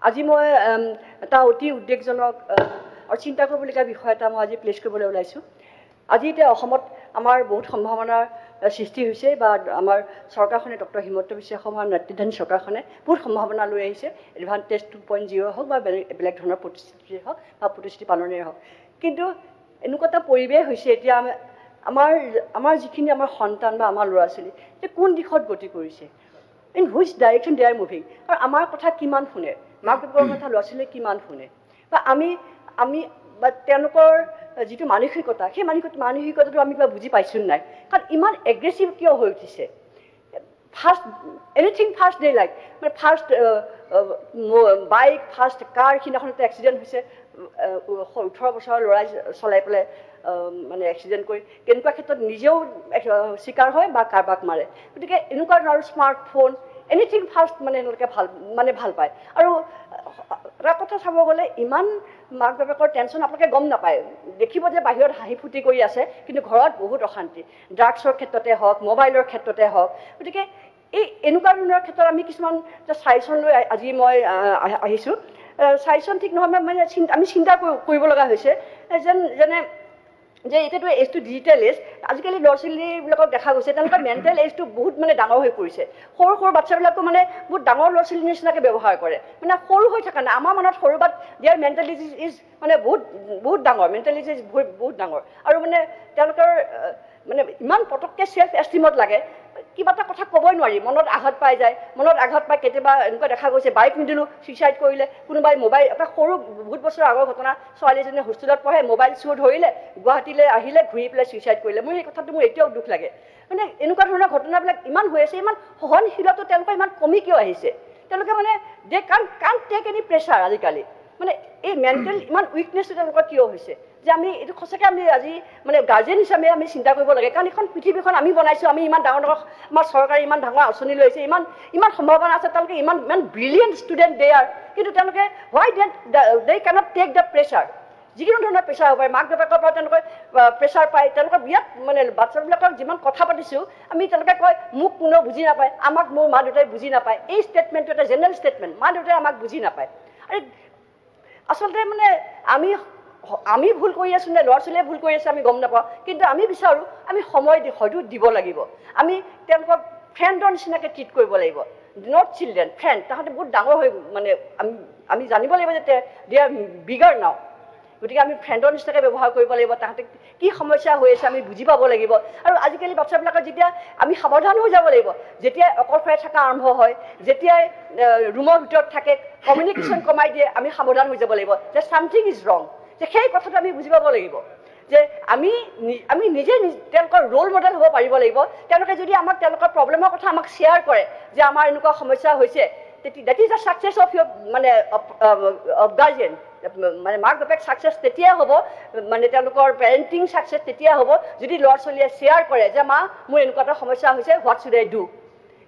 আজি মই এটা অতি উদ্বেগজনক আৰু চিন্তা কৰিবলগীয়া বিষয় এটা মই আজি প্লেচ কৰিবলৈ ওলাইছোঁ। আজি এতিয়া অসমত আমাৰ বহুত সম্ভাৱনাৰ সৃষ্টি হৈছে বা আমাৰ চৰকাৰখনে ডক্টৰ হিমন্ত বিশ্ব শৰ্মাৰ নেতৃত্বাধীন চৰকাৰখনে বহুত সম্ভাৱনা লৈ আহিছে। এডভান্টেজ 2.0 হওক বা বেলেগ ধৰণৰ প্ৰতিশ্ৰুতিয়ে হওক বা প্ৰতিশ্ৰুতি পালনেৰে হওক, কিন্তু এনেকুৱা এটা পৰিৱেশ হৈছে এতিয়া আমাৰ যিখিনি আমাৰ সন্তান বা আমাৰ ল'ৰা ছোৱালী এতিয়া কোন দিশত গতি কৰিছে, in which direction they are moving, আৰু আমাৰ কথা কিমান শুনে, মাক দেউতাকৰ কথা ল'ৰা ছোৱালীয়ে কিমান শুনে, বা আমি বা তেওঁলোকৰ যিটো মানসিকতা সেই মানসিকতাটো আমি কিবা বুজি পাইছোঁ নাই, কাৰণ ইমান এগ্ৰেছিভ কিয় হৈ উঠিছে। First anything first day like, মানে ফাৰ্ষ্ট বাইক, ফাৰ্ষ্ট কাৰ, সিদিনাখন এটা এক্সিডেণ্ট হৈছে 18 বছৰৰ ল'ৰাই চলাই পেলাই মানে এক্সিডেণ্ট কৰি কেনেকুৱা ক্ষেত্ৰত নিজেও চিকাৰ হয় বা কাৰোবাক মাৰে। গতিকে এনেকুৱা ধৰণৰ স্মাৰ্টফোন এনিথিং ফাৰ্ষ্ট মানে তেওঁলোকে ভাল পায়। আৰু এটা কথা চাব গ'লে ইমান মাক বাপেকৰ টেনশ্যন আপোনালোকে গম নাপায়, দেখিব যে বাহিৰত হাঁহি ফূৰ্তি কৰি আছে কিন্তু ঘৰত বহুত অশান্তি, ড্ৰাগছৰ ক্ষেত্ৰতে হওক, মোবাইলৰ ক্ষেত্ৰতে হওক। গতিকে এনেকুৱা ধৰণৰ ক্ষেত্ৰত আমি কিছুমান চাইচন লৈ আজি মই আহিছোঁ। চাইচন ঠিক নহয়, মানে আমি চিন্তা কৰিব লগা হৈছে যেনে যে এতিয়াতো এজটো ডিজিটেল এজ, আজিকালি ল'ৰা ছোৱালীবিলাকক দেখা গৈছে তেওঁলোকৰ মেণ্টেল এজটো বহুত মানে ডাঙৰ হৈ পৰিছে। সৰু সৰু বাচ্ছাবিলাকো মানে বহুত ডাঙৰ ল'ৰা ছোৱালীৰ নিচিনাকৈ ব্যৱহাৰ কৰে, মানে সৰু হৈ থকা নাই। আমাৰ মনত সৰু বাট দিয়াৰ মেণ্টেলিটি ইজ মানে বহুত ডাঙৰ, মেণ্টেলিটি ইজ বহুত ডাঙৰ। আৰু মানে তেওঁলোকৰ মানে ইমান পটককৈ ছেল্ফ এষ্টিমত লাগে, কিবা এটা কথা ক'বই নোৱাৰি, মনত আঘাত পাই যায়। মনত আঘাত পাই কেতিয়াবা এনেকুৱা দেখা গৈছে বাইক নিদিলোঁ ছুইচাইড কৰিলে, কোনোবাই মোবাইল, এটা সৰু বহুত বছৰ আগৰ ঘটনা, ছোৱালীজনীয়ে হোষ্টেলত পঢ়ে, মোবাইল চুৰ ধৰিলে, গুৱাহাটীলৈ আহিলে, ঘূৰি পেলাই ছুইচাইড কৰিলে। মোৰ এই কথাটো মোৰ এতিয়াও দুখ লাগে। মানে এনেকুৱা ধৰণৰ ঘটনাবিলাক ইমান হৈ আছে, ইমান সহনশীলতা তেওঁলোকৰ ইমান কমি কিয় আহিছে? তেওঁলোকে মানে দে কান টেক এনি প্ৰেছাৰ আজিকালি, মানে এই মেণ্টেল ইমান উইকনেছটো তেওঁলোকৰ কিয় হৈছে? যে আমি এইটো সঁচাকৈ আমি আজি মানে গাৰ্জেন হিচাপে আমি চিন্তা কৰিব লাগে, কাৰণ এইখন পৃথিৱীখন আমি বনাইছোঁ, আমি ইমান ডাঙৰ আমাৰ চৰকাৰে ইমান ডাঙৰ আঁচনি লৈছে, ইমান সম্ভাৱনা আছে, তেওঁলোকে ইমান ব্ৰিলিয়েণ্ট ষ্টুডেণ্ট দে আৰ, কিন্তু তেওঁলোকে হোৱাই দে কেনট টেক দ্য প্ৰেছাৰ। যিকোনো ধৰণৰ প্ৰেছাৰ হ'ব পাৰে, মাক দেউতাকৰ পৰা তেওঁলোকে প্ৰেছাৰ পায়। তেওঁলোকৰ বিৰাট মানে বাচ্ছাবিলাকক যিমান কথা পাতিছোঁ আমি, তেওঁলোকে কয় মোক কোনেও বুজি নাপায়, আমাক মোৰ মা দেউতাই বুজি নাপায়। এই ষ্টেটমেণ্টটো এটা জেনেৰেল ষ্টেটমেণ্ট, মা দেউতাই আমাক বুজি নাপায়। আৰু আচলতে মানে আমি ভুল কৰি আছোঁ নে ল'ৰা ছোৱালীয়ে ভুল কৰি আছে আমি গম নাপাওঁ, কিন্তু আমি বিচাৰোঁ আমি সময় হয়তো দিব লাগিব। আমি তেওঁলোকক ফ্ৰেণ্ডৰ নিচিনাকৈ ট্ৰিট কৰিব লাগিব, নট চিলড্ৰেন, ফ্ৰেণ্ড। তাহাঁতে বহুত ডাঙৰ হৈ মানে আমি জানিব লাগিব যে দে আৰ বিগাৰ নাও। গতিকে আমি ফ্ৰেণ্ডৰ নিচিনাকৈ ব্যৱহাৰ কৰিব লাগিব, তাহাঁতে কি সমস্যা হৈ আছে আমি বুজি পাব লাগিব। আৰু আজিকালি বাচ্ছাবিলাকৰ যেতিয়া আমি সাৱধান হৈ যাব লাগিব, যেতিয়াই অকলশৰে থকা আৰম্ভ হয়, যেতিয়াই ৰুমৰ ভিতৰত থাকে, কমিউনিকেশ্যন কমাই দিয়ে, আমি সাৱধান হৈ যাব লাগিব যে ছামথিং ইজ ৰং। যে সেই কথাটো আমি বুজি পাব লাগিব যে আমি নিজে তেওঁলোকৰ ৰোল মডেল হ'ব পাৰিব লাগিব। তেওঁলোকে যদি তেওঁলোকৰ প্ৰব্লেমৰ কথা আমাক শ্বেয়াৰ কৰে যে আমাৰ এনেকুৱা সমস্যা হৈছে, that is the success of your মানে অফ গাৰ্জেন। মানে মাক বাপেক ছাকচেছ তেতিয়াই হ'ব, মানে তেওঁলোকৰ পেৰেণ্টিং ছাকচেছ তেতিয়া হ'ব যদি ল'ৰা ছোৱালীয়ে শ্বেয়াৰ কৰে যে মা মোৰ এনেকুৱা এটা সমস্যা হৈছে, হোৱাট শুড আই ডু।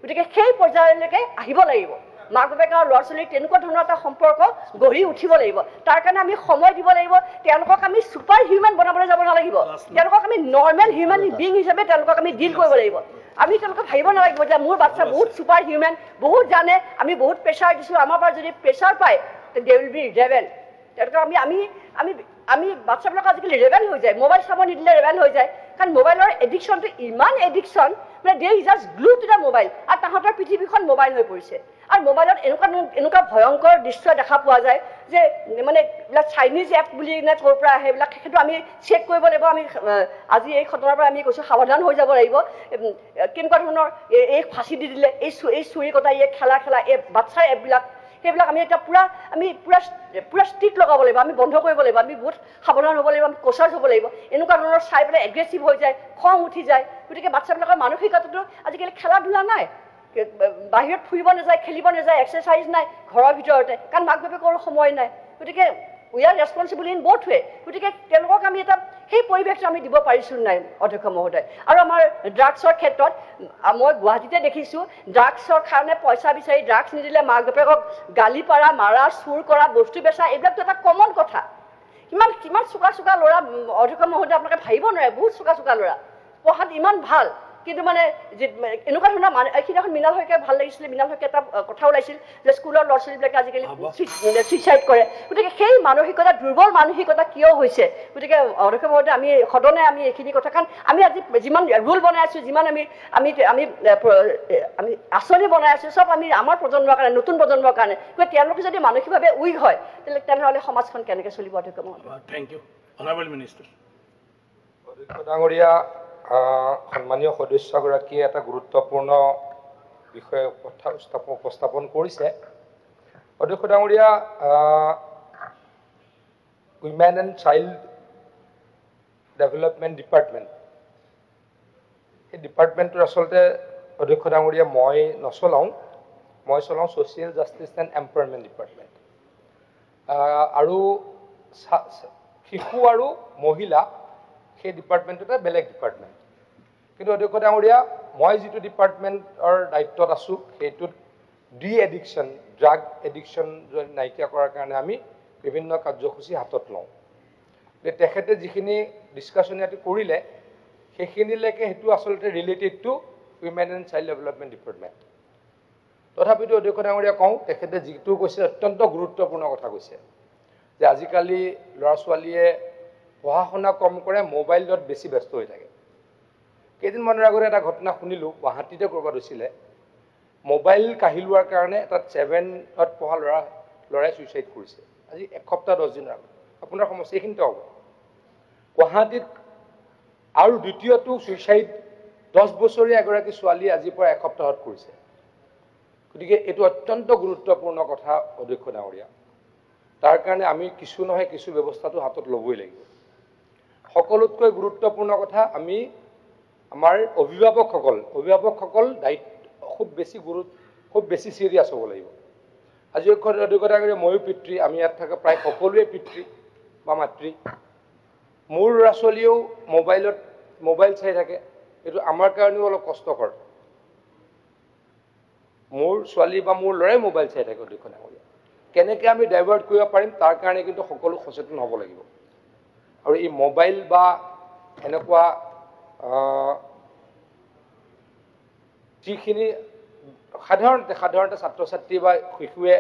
গতিকে সেই পৰ্যায়লৈকে আহিব লাগিব। মাক বাপেক আৰু ল'ৰা ছোৱালীক তেনেকুৱা ধৰণৰ এটা সম্পৰ্ক গঢ়ি উঠিব লাগিব। তাৰ কাৰণে আমি সময় দিব লাগিব। তেওঁলোকক আমি ছুপাৰ হিউমেন বনাবলৈ যাব নালাগিব, তেওঁলোকক আমি নৰ্মেল হিউমেন বিং হিচাপে তেওঁলোকক আমি ডিল কৰিব লাগিব। আমি তেওঁলোকক ভাবিব নালাগিব যে মোৰ বাচ্ছা বহুত ছুপাৰ হিউমেন, বহুত জানে, আমি বহুত প্ৰেছাৰ দিছোঁ, আমাৰ পৰা যদি প্ৰেছাৰ পায় দে উইল বি ৰেবেল। তেওঁলোকে আমি বাচ্ছাবিলাক আজিকালি ৰেবেল হৈ যায়, মোবাইল চাব নিদিলে ৰেবেল হৈ যায়, কাৰণ মোবাইলৰ এডিকশ্যনটো ইমান এডিকশ্যন, মানে they is just glue to the mobile. আৰু তাহাঁতৰ পৃথিৱীখন মোবাইল হৈ পৰিছে। আৰু মোবাইলত এনেকুৱা ভয়ংকৰ দৃশ্য দেখা পোৱা যায় যে মানে এইবিলাক চাইনিজ এপ বুলি নে ক'ৰ পৰা আহে এইবিলাক, সেইটো আমি চেক কৰিব লাগিব। আমি আজি এই ঘটনাৰ পৰা আমি কৈছোঁ সাৱধান হৈ যাব লাগিব। কেনেকুৱা ধৰণৰ এই ফাঁচি দি দিলে, এই চুৰি কটা, এই খেলা এই বাচ্ছাৰ এপবিলাক, সেইবিলাক আমি এতিয়া পুৰা ষ্ট্ৰিক্ট লগাব লাগিব, আমি বন্ধ কৰিব লাগিব। আমি বহুত সাৱধান হ'ব লাগিব, আমি কচাৰ্জ হ'ব লাগিব। এনেকুৱা ধৰণৰ চাই পেলাই এগ্ৰেছিভ হৈ যায়, খং উঠি যায়। গতিকে বাচ্ছাবিলাকৰ মানসিকতাটো আজিকালি খেলা ধূলা নাই, বাহিৰত ফুৰিব নাযায়, খেলিব নাযায়, এক্সাৰচাইজ নাই, ঘৰৰ ভিতৰতে, কাৰণ মাক বাপেকৰ সময় নাই। গতিকে we are responsible in both way. গতিকে তেওঁলোকক আমি এটা সেই পৰিৱেশটো আমি দিব পাৰিছোঁ নাই অধ্যক্ষ মহোদয়। আৰু আমাৰ ড্ৰাগছৰ ক্ষেত্ৰত মই গুৱাহাটীতে দেখিছোঁ, ড্ৰাগছৰ কাৰণে পইচা বিচাৰি ড্ৰাগছ নিদিলে মাক বাপেকক গালি পাৰা, মাৰা, চুৰ কৰা, বস্তু বেচা, এইবিলাকতো এটা কমন কথা। কিমান চোকা ল'ৰা অধ্যক্ষ মহোদয় আপোনালোকে ভাবিব নোৱাৰে, বহুত চোকা ল'ৰা, পঢ়াত ইমান ভাল, কিন্তু মানে এনেকুৱা ধৰণৰ সেইদিনাখন মৃণাল শইকীয়াই ভাল লাগিছিলে মৃণাল শইকীয়া এটা কথা ওলাইছিল যে স্কুলৰ ল'ৰা ছোৱালীবিলাকে আজিকালি ছুইচাইড কৰে গতিকে সেই মানসিকতা দুৰ্বল মানসিকতা কিয় হৈছে গতিকে অধ্যক্ষ মহোদয় আমি সদনে আমি এইখিনি কথা কাৰণ আমি আজি যিমান ৰুল বনাই আছোঁ যিমান আমি আমি আমি আমি আঁচনি বনাই আছোঁ চব আমি আমাৰ প্ৰজন্মৰ কাৰণে নতুন প্ৰজন্মৰ কাৰণে গতিকে তেওঁলোকে যদি মানসিকভাৱে উইক হয় তেনেহ'লে সমাজখন কেনেকৈ চলিব অধ্যক্ষ মহোদয় থেংক ইউ অনাৰেবল মিনিষ্টাৰ অধ্যক্ষ ডাঙৰীয়া সন্মানীয় সদস্যগৰাকীয়ে এটা গুৰুত্বপূৰ্ণ বিষয়ে কথা উপস্থাপন কৰিছে অধ্যক্ষ ডাঙৰীয়া women and child development department এই ডিপাৰ্টমেণ্টটোৰ আচলতে অধ্যক্ষ ডাঙৰীয়া মই নচলাওঁ মই চলাওঁ social justice and empowerment department আৰু শিশু আৰু মহিলা সেই ডিপাৰ্টমেণ্টটো এটা বেলেগ ডিপাৰ্টমেণ্ট কিন্তু অধ্যক্ষ ডাঙৰীয়া মই যিটো ডিপাৰ্টমেণ্টৰ দায়িত্বত আছোঁ সেইটোত এডিকশ্যন ড্ৰাগ এডিকশ্যন নাইকিয়া কৰাৰ কাৰণে আমি বিভিন্ন কাৰ্যসূচী হাতত লওঁ তেখেতে যিখিনি ডিছকাশ্যন ইয়াতে কৰিলে সেইখিনিলৈকে সেইটো আচলতে related to women and child development department তথাপিতো অধ্যক্ষ ডাঙৰীয়া কওঁ তেখেতে যিটো কৈছে অত্যন্ত গুৰুত্বপূৰ্ণ কথা কৈছে যে আজিকালি ল'ৰা ছোৱালীয়ে পঢ়া শুনা কম কৰে মোবাইলত বেছি ব্যস্ত হৈ থাকে কেইদিনমানৰ আগতে এটা ঘটনা শুনিলোঁ গুৱাহাটীতে ক'ৰবাত হৈছিলে মোবাইল কাঢ়ি লোৱাৰ কাৰণে এটা 7ত পঢ়া ল'ৰাই ছুইচাইড কৰিছে আজি এসপ্তাহ 10 দিনৰ আগত আপোনাৰ সমস্যা এইখিনিতে হ'ব গুৱাহাটীত আৰু দ্বিতীয়টো ছুইচাইড 10 বছৰীয়া এগৰাকী ছোৱালী আজিৰ পৰা এসপ্তাহত কৰিছে গতিকে এইটো অত্যন্ত গুৰুত্বপূৰ্ণ কথা অধ্যক্ষ ডাঙৰীয়া তাৰ কাৰণে আমি কিছু নহয় কিছু ব্যৱস্থাটো হাতত ল'বই লাগিব সকলোতকৈ গুৰুত্বপূৰ্ণ কথা আমি আমাৰ অভিভাৱকসকল দায়িত্ব খুব বেছি চিৰিয়াছ হ'ব লাগিব আজি অধ্যক্ষ ডাঙৰীয়া ময়ো পিতৃ আমি ইয়াত থকা প্ৰায় সকলোৱে পিতৃ বা মাতৃ মোৰ ল'ৰা ছোৱালীয়েও মোবাইল চাই থাকে এইটো আমাৰ কাৰণেও অলপ কষ্টকৰ মোৰ ছোৱালী বা মোৰ ল'ৰাই মোবাইল চাই থাকে অধ্যক্ষ ডাঙৰীয়া কেনেকৈ আমি ডাইভাৰ্ট কৰিব পাৰিম তাৰ কাৰণে কিন্তু সকলো সচেতন হ'ব লাগিব আৰু এই মোবাইল বা এনেকুৱা যিখিনি সাধাৰণতে ছাত্ৰ ছাত্ৰী বা শিশুৱে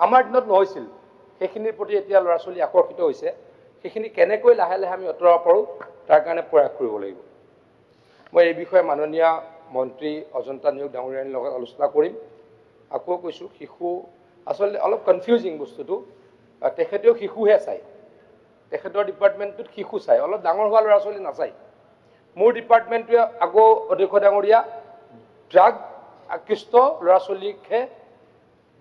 আমাৰ দিনত নহৈছিল সেইখিনিৰ প্ৰতি এতিয়া ল'ৰা ছোৱালী আকৰ্ষিত হৈছে সেইখিনি কেনেকৈ লাহে লাহে আমি আঁতৰাব পাৰোঁ তাৰ কাৰণে প্ৰয়াস কৰিব লাগিব মই এই বিষয়ে মাননীয় মন্ত্ৰী অজন্তা নেওগ ডাঙৰীয়াৰ লগত আলোচনা কৰিম আকৌ কৈছোঁ শিশু আচলতে অলপ কনফিউজিং বস্তুটো তেখেতেও শিশুহে চায় তেখেতৰ ডিপাৰ্টমেণ্টটোত শিশু চায় অলপ ডাঙৰ হোৱা ল'ৰা ছোৱালী নাচায় মোৰ ডিপাৰ্টমেণ্টটোৱে আকৌ অধ্যক্ষ ডাঙৰীয়া ড্ৰাগ আকৃষ্ট ল'ৰা ছোৱালীকহে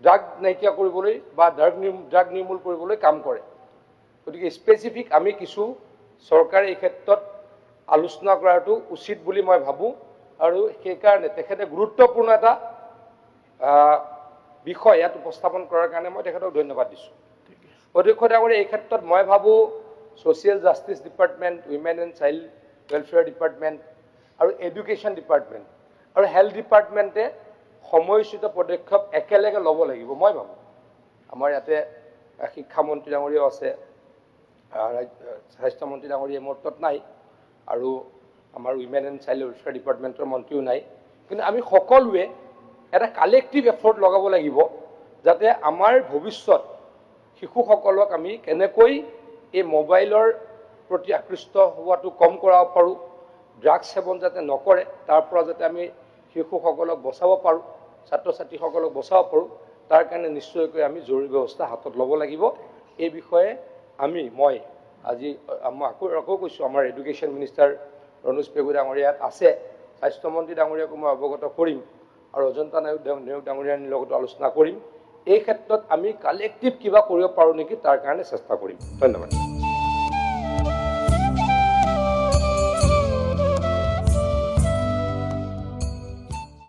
ড্ৰাগ নাইকিয়া কৰিবলৈ বা ড্ৰাগ নিৰ্মূল কৰিবলৈ কাম কৰে গতিকে স্পেচিফিক আমি কিছু চৰকাৰে এই ক্ষেত্ৰত আলোচনা কৰাটো উচিত বুলি মই ভাবোঁ আৰু সেইকাৰণে তেখেতে গুৰুত্বপূৰ্ণ এটা বিষয় ইয়াত উপস্থাপন কৰাৰ কাৰণে মই তেখেতক ধন্যবাদ দিছোঁ অধ্যক্ষ ডাঙৰীয়া এই ক্ষেত্ৰত মই ভাবোঁ social justice department women and child welfare department আৰু এডুকেশ্যন ডিপাৰ্টমেণ্ট আৰু হেল্থ ডিপাৰ্টমেণ্টে সময়োচিত পদক্ষেপ একেলগে ল'ব লাগিব মই ভাবোঁ আমাৰ ইয়াতে শিক্ষামন্ত্ৰী ডাঙৰীয়াও আছে স্বাস্থ্যমন্ত্ৰী ডাঙৰীয়া মুহূৰ্তত নাই আৰু আমাৰ উইমেন এণ্ড চাইল্ড ৱেলফেয়াৰ ডিপাৰ্টমেণ্টৰ মন্ত্ৰীও নাই কিন্তু আমি সকলোৱে এটা কালেক্টিভ এফৰ্ট লগাব লাগিব যাতে আমাৰ ভৱিষ্যত শিশুসকলক আমি কেনেকৈ এই মোবাইলৰ প্ৰতি আকৃষ্ট হোৱাটো কম কৰাব পাৰোঁ ড্ৰাগছ সেৱন যাতে নকৰে তাৰ পৰা যাতে আমি শিশুসকলক বচাব পাৰোঁ ছাত্ৰ ছাত্ৰীসকলক বচাব পাৰোঁ তাৰ কাৰণে নিশ্চয়কৈ আমি জৰুৰী ব্যৱস্থা হাতত ল'ব লাগিব এই বিষয়ে মই আজি মই আকৌ কৈছোঁ আমাৰ এডুকেশ্যন মিনিষ্টাৰ ৰণোজ পেগু ডাঙৰীয়া আছে স্বাস্থ্যমন্ত্ৰী ডাঙৰীয়াকো মই অৱগত কৰিম আৰু অজন্তা নেওগ ডাঙৰীয়াৰ লগতো আলোচনা কৰিম এই ক্ষেত্ৰত আমি কালেক্টিভ কিবা কৰিব পাৰোঁ নেকি তাৰ কাৰণে চেষ্টা কৰিম ধন্যবাদ